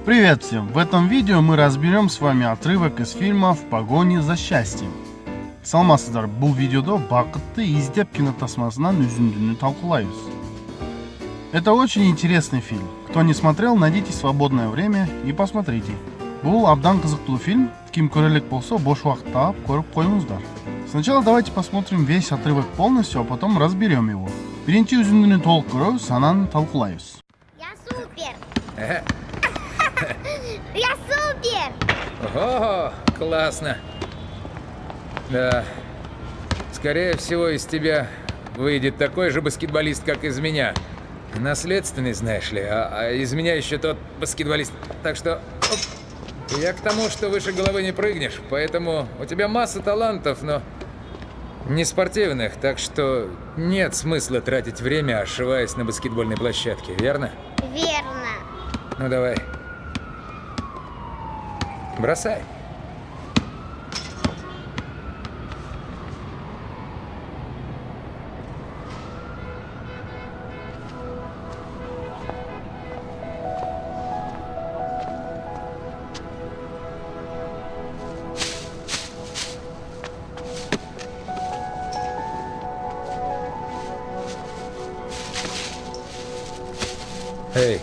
Привет всем! В этом видео мы разберем с вами отрывок из фильма «В погоне за счастьем». Саламатсыздар, бұл видеода бақытты издеп кинотасмасынан үзіндіні талқылаймыз. Это очень интересный фильм. Кто не смотрел, найдите свободное время и посмотрите. Бұл абдан қызықтуу фильм. Ким көрелік болса, бош уақыт таап көріп қойыңыздар. Сначала давайте посмотрим весь отрывок полностью, а потом разберем его. Биринчи үзіндіні толық көрөбүз, анан талқылайбыз. Я супер! Я супер! Ого, классно. Да, скорее всего из тебя выйдет такой же баскетболист, как из меня. Наследственный, знаешь ли, а из меня еще тот баскетболист. Так что я к тому, что выше головы не прыгнешь, поэтому у тебя масса талантов, но не спортивных, так что нет смысла тратить время, ошиваясь на баскетбольной площадке, верно? Верно. Ну давай. Бросай. Эй.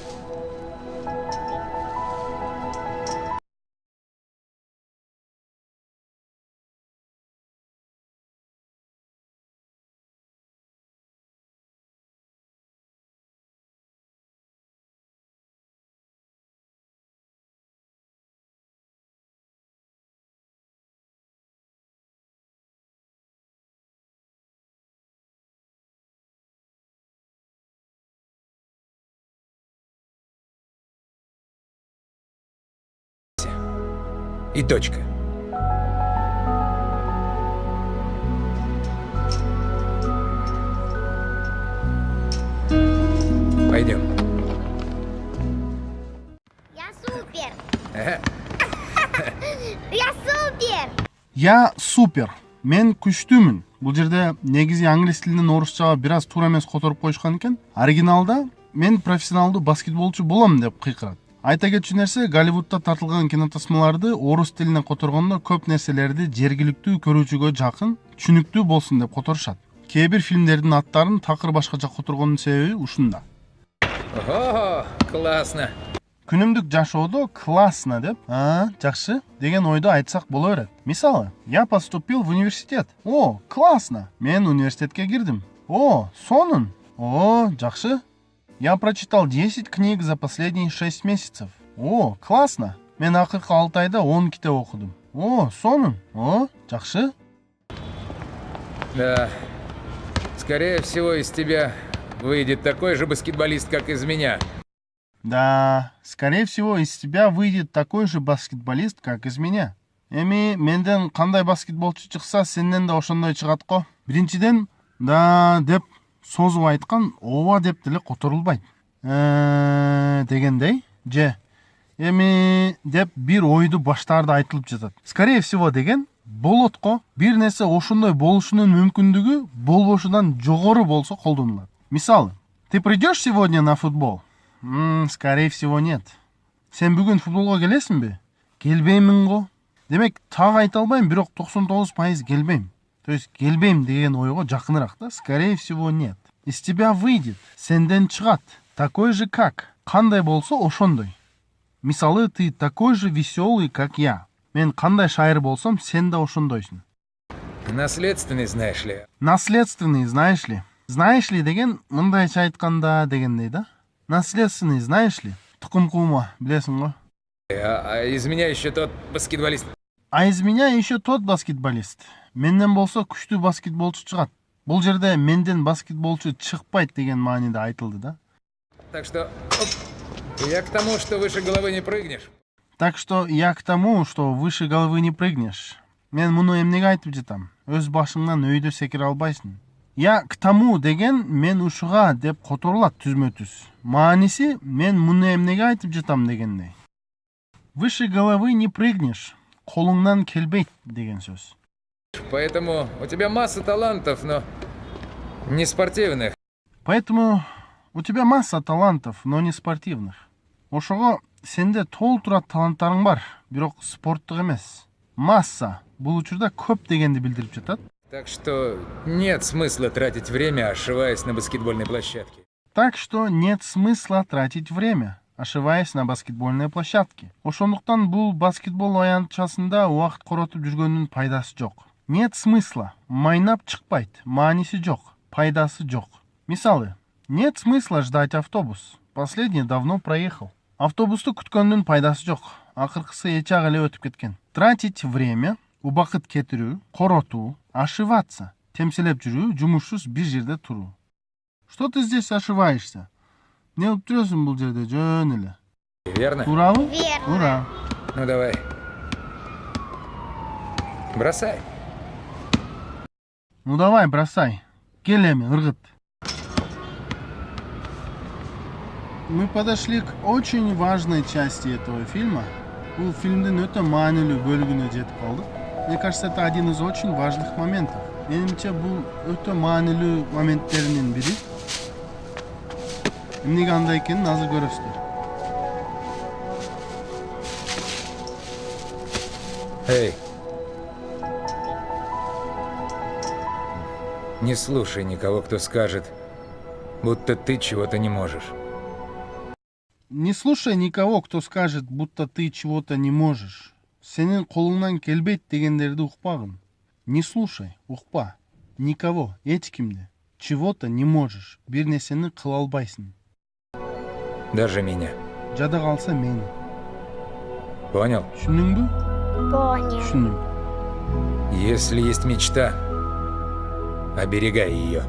И точка. Пойдем. Я супер! Ага. Я супер! Я супер. Мен күчтүүмүн. Бул жерде негизи англис тилинен орусчага бир аз туура эмес которуп коюшкан экен. Оригиналда мен профессионалдуу баскетболчу болом деп кыйкырат. Айта кетчү нерсе, Голливудда тартылган кинотасмаларды орус тилине которгондо көп нерселерди жергиликтүү көрүүчүгө жакын, түшүнүктүү болсун деп которушат. Кээ бир фильмдердин аттарын такыр башкача которгондун себеби ушунда. Ого, классно. Күнүмдүк жашоодо классно деп, жакшы деген ойду айтсак боло берет. Мисалы, я поступил в университет. О, классно. Мен университетке кирдим. О, сонун. О, жакшы. Я прочитал 10 книг за последние 6 месяцев. О, классно. Мен акыркы 6 айда 10 китеп окудум. О, сонун. О, жакшы. Да, скорее всего из тебя выйдет такой же баскетболист, как из меня. Да, скорее всего из тебя выйдет такой же баскетболист, как из меня. Эми менден кандай баскетболчу чыкса, сенден да ошондой чыгат го. Биринчиден, да деп созуп айткан ооба деп деле которулбайт. Дегендей, же эми деп бир ойду баштаарда айтылып жатат. Скорее всего деген болот го. Бир нерсе ошондой болушунун мүмкүндүгү болбошудан жогору болсо колдонулат. Мисалы, ты придешь сегодня на футбол? Скорее всего нет. Сен бүгүн футболго келесиңби? Келбеймин го. Демек, так айта албайм, бирок 99% келбейм. То есть келбейм деген ойго жакыныраак да. Скорее всего нет. Из тебя выйдет, сенден чыгат, такой же как. Кандай болсо ошондой. Мисалы, ты такой же веселый, как я. Мен кандай шайыр болсом, сен да ошондойсуң. Наследственный, знаешь ли. Наследственный, знаешь ли. Знаешь ли деген мындайча айтканда дегендей да. Наследственный, знаешь ли. Тукум куума, билесиң го. А из меня еще тот баскетболист. А из меня еще тот баскетболист. Менден болсо күчтүү баскетболчу чыгат. Бул жерде менден баскетболчу чыкпайт деген мааниде айтылды да. Так что я к тому, что выше головы не прыгнешь. Так что я к тому, что выше головы не прыгнешь. Мен муну эмнеге айтып жатам? Өз башыңдан өйдө секире албайсың. Я к тому деген мен ушуга деп которулат түзмө-түз. Мааниси мен муну эмнеге айтып жатам дегендей. Выше головы не прыгнешь. Колуңнан келбейт деген сөз. Поэтому у тебя масса талантов, но не спортивных. Поэтому у тебя масса талантов, но не спортивных. Ошого сенде толтура таланттарың бар, бирок спорттук эмес. Масса бул учурда көп дегенди билдирип жатат. Так что нет смысла тратить время, ошиваясь на баскетбольной площадке. Так что нет смысла тратить время, ошиваясь на баскетбольной площадке. Ошондуктан бул баскетбол аянтчасында убакыт коротуп жүргөндүн пайдасы жок. Нет смысла. Майнап чыкпайт. Мааниси жок. Пайдасы жок. Мисалы, нет смысла ждать автобус. Последний давно проехал. Автобусту күткөндүн пайдасы жок. Акыркысы эч ак эле өтүп кеткен. Тратить время, убакыт кетирүү, коротуу, ошиваться, темселеп жүрүү, жумушсуз бир жерде туруу. Что ты здесь ошиваешься? Не кылып жүрөсүң бул жерде жөн эле. Верно? Туурабы? Верно. Туура. Ну давай. Бросай. Ну давай, бросай. Кел эми, ыргыт. Мы подошли к очень важной части этого фильма. Бул фильмдин өтө маанилүү бөлүгүнө жетип калдык. Мне кажется, это один из очень важных моментов. Менимче бул өтө маанилүү моменттеринин бири. Эмнеге андай экенин азыр көрөсүздөр. Эй. Не слушай никого, кто скажет, будто ты чего-то не можешь. Не слушай никого, кто скажет, будто ты чего-то не можешь. Сенин колуңнан келбейт дегендерди укпагын. Не слушай, укпа. Никого, эч кимди. Чего-то не можешь. Бир нерсени кыла албайсың. Даже меня. Жада калса мени. Понял? Түшүндүңбү? Понял. Түшүндүм. Если есть мечта, оберегай ее.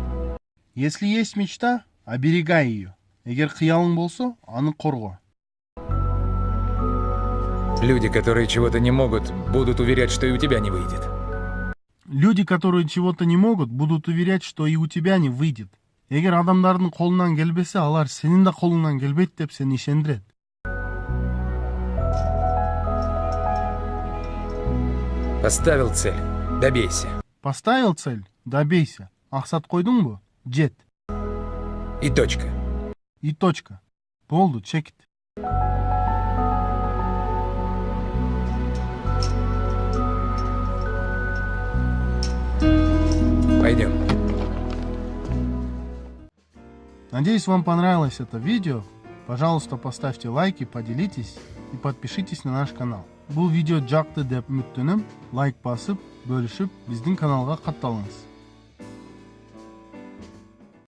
Если есть мечта, оберегай ее. Эгер кыялың болсо, аны корго. Люди, которые чего-то не могут, будут уверять, что и у тебя не выйдет. Люди, которые чего-то не могут, будут уверять, что и у тебя не выйдет. Эгер адамдардын колунан келбесе, алар сенин да колуңнан келбейт деп сени ишендирет. Поставил цель, добейся. Поставил цель, добейся. Аксат койдуңбу? Жет. И точка. И точка. Болду, чекит. Пойдем. Надеюсь, вам понравилось это видео. Пожалуйста, поставьте лайки, поделитесь и подпишитесь на наш канал. Бул видео жакты деп үмүттөнөм. Лайк басып, бөлүшүп, биздин каналга катталыңыз.